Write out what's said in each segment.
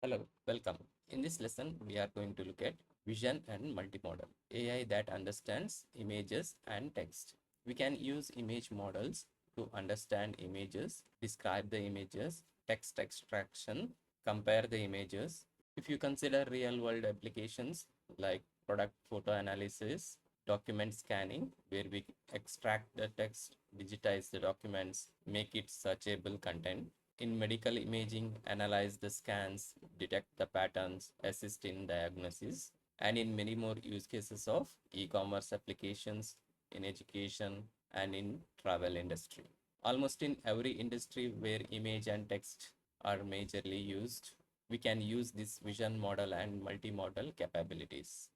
Hello, welcome. In this lesson, we are going to look at vision and multimodal AI that understands images and text. We can use image models to understand images, describe the images, text extraction, compare the images. If you consider real world applications like product photo analysis, document scanning, where we extract the text, digitize the documents, make it searchable content, in medical imaging, analyze the scans, detect the patterns, assist in diagnosis, and in many more use cases of e-commerce applications, in education, and in travel industry. Almost in every industry where image and text are majorly used, we can use this vision model and multimodal capabilities.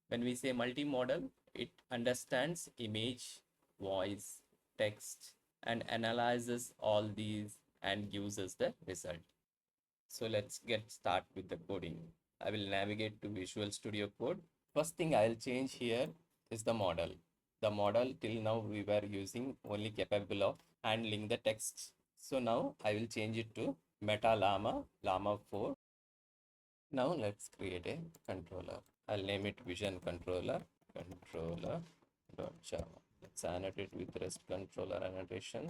When we say multimodal, it understands image, voice, text, and analyzes all these and gives us the result. So let's get started with the coding. I will navigate to Visual Studio Code. First thing I'll change here is the model. The model till now we were using only capable of handling the text. So now I will change it to Meta Llama, Llama 4. Now let's create a controller. I'll name it Vision Controller, controller.java. Let's annotate with REST controller annotation.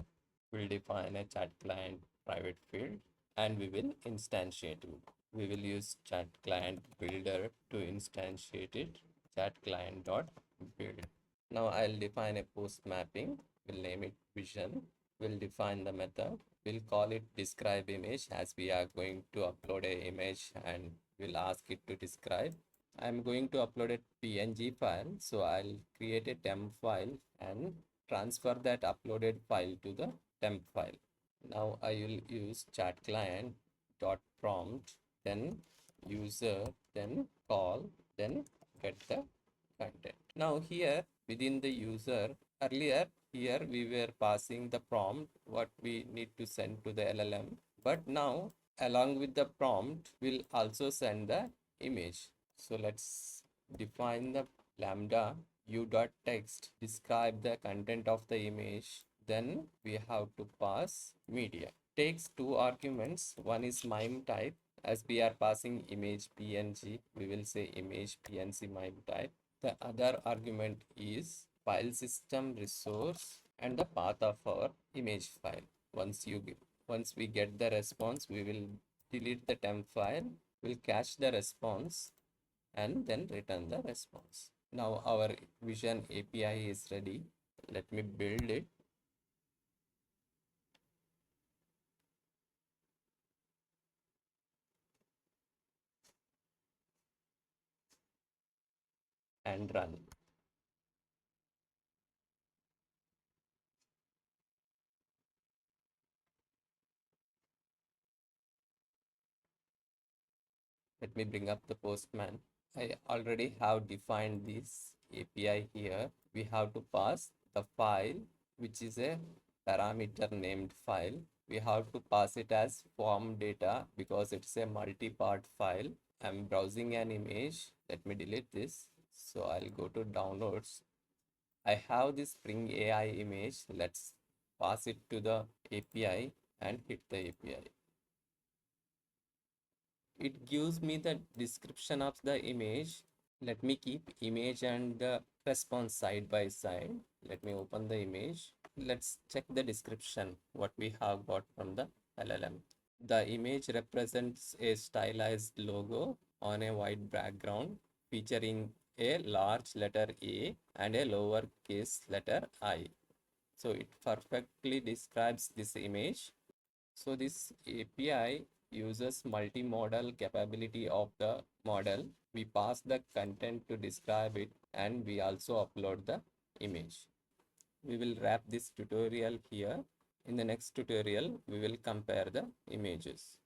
We'll define a chat client private field and we will instantiate it. We will use chat client builder to instantiate it, chat client dot build. Now I'll define a post mapping. We'll name it vision. We'll define the method. We'll call it describe image as we are going to upload a image and we'll ask it to describe. I'm going to upload a PNG file, so I'll create a temp file and transfer that uploaded file to the temp file. Now I will use chat client dot prompt, then user, then call, then get the content. Now here within the user, earlier here we were passing the prompt what we need to send to the LLM, but now along with the prompt we'll also send the image. So let's define the lambda u.text, describe the content of the image, then we have to pass media. Takes two arguments. One is MIME type. As we are passing image PNG, we will say image PNG MIME type. The other argument is file system resource and the path of our image file. Once we get the response, we will delete the temp file, we'll cache the response and then return the response. Now our Vision API is ready. Let me build it. And run. Let me bring up the Postman. I already have defined this API here. We have to pass the file, which is a parameter named file. We have to pass it as form data because it's a multi-part file. I'm browsing an image. Let me delete this. So I'll go to downloads. I have this Spring AI image. Let's pass it to the API and hit the API. It gives me the description of the image. Let me keep image and the response side by side. Let me open the image. Let's check the description, what we have got from the LLM. The image represents a stylized logo on a white background featuring a large letter A and a lowercase letter I. So it perfectly describes this image. So this API uses multimodal capability of the model. We pass the content to describe it and we also upload the image. We will wrap this tutorial here. In the next tutorial, we will compare the images.